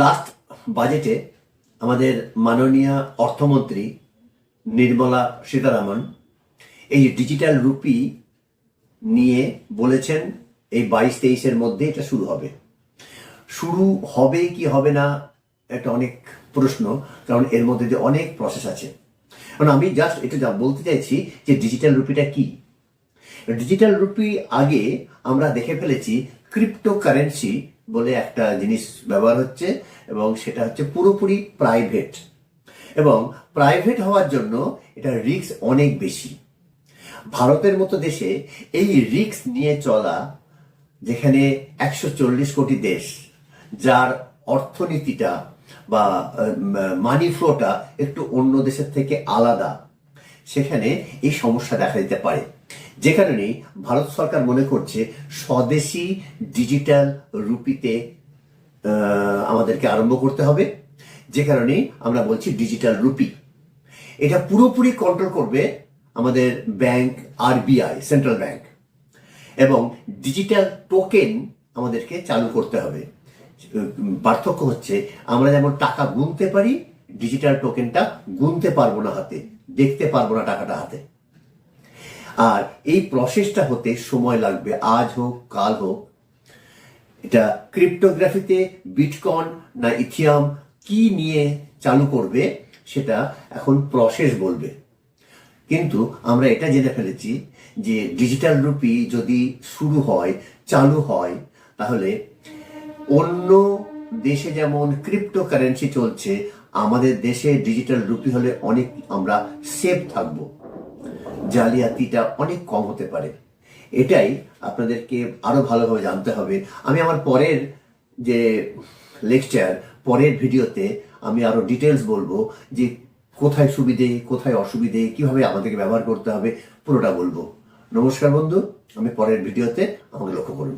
Last বাজেটে আমাদের মাননীয় অর্থমন্ত্রী নির্মলা সীতারামন এই ডিজিটাল রুপি নিয়ে বলেছেন এই 22-23-এর মধ্যে এটা শুরু হবে। শুরু হবে কি হবে না এটা অনেক প্রশ্ন, কারণ এর মধ্যে যে অনেক প্রসেস আছে। কারণ আমি জাস্ট এটা যা বলতে চাইছি যে ডিজিটাল রুপিটা কি। ডিজিটাল রুপি আগে আমরা দেখে ফেলেছি ক্রিপ্টোকারেন্সি বলে একটা জিনিস ব্যবহার হচ্ছে, এবং সেটা হচ্ছে পুরোপুরি প্রাইভেট, এবং প্রাইভেট হওয়ার জন্য এটা রিস্ক অনেক বেশি। ভারতের মতো দেশে এই রিস্ক নিয়ে চলা, যেখানে 140 কোটি দেশ, যার অর্থনীতিটা বা মানি ফ্লোটা একটু অন্য দেশের থেকে আলাদা, সেখানে এই সমস্যা দেখা দিতে পারে। যে কারণে ভারত সরকার মনে করছে স্বদেশি ডিজিটাল রুপিতে আমাদেরকে আরম্ভ করতে হবে। যে কারণে আমরা বলছি ডিজিটাল রুপি। এটা পুরোপুরি কন্ট্রোল করবে আমাদের ব্যাংক, আরবিআই, সেন্ট্রাল ব্যাংক, এবং ডিজিটাল টোকেন আমাদেরকে চালু করতে হবে। পার্থক্য হচ্ছে আমরা যেমন টাকা গুনতে পারি, ডিজিটাল টোকেনটা গুনতে পারবো না হাতে, দেখতে পারবো না টাকাটা হাতে। আর এই প্রসেসটা হতে সময় লাগবে, আজ হোক কাল হোক। এটা ক্রিপ্টোগ্রাফিতে বিটকয়েন না ইথিয়াম কি নিয়ে চালু করবে সেটা এখন প্রসেস বলবে। কিন্তু আমরা এটা জেনে ফেলেছি যে ডিজিটাল রুপি যদি শুরু হয়, চালু হয়, তাহলে অন্য দেশে যেমন ক্রিপ্টোকারেন্সি চলছে, আমাদের দেশে ডিজিটাল রুপি হলে অনেক আমরা সেফ থাকবো, জালিয়াতিটা অনেক কম হতে পারে। এটাই আপনাদেরকে আরো ভালোভাবে জানতে হবে। আমি আমার পরের যে লেকচার, পরের ভিডিওতে আমি আরো ডিটেলস বলবো যে কোথায় সুবিধে, কোথায় অসুবিধে, কিভাবে আমাদেরকে ব্যবহার করতে হবে, পুরোটা বলবো। নমস্কার বন্ধু, আমি পরের ভিডিওতে আমাকে লক্ষ্য করুন।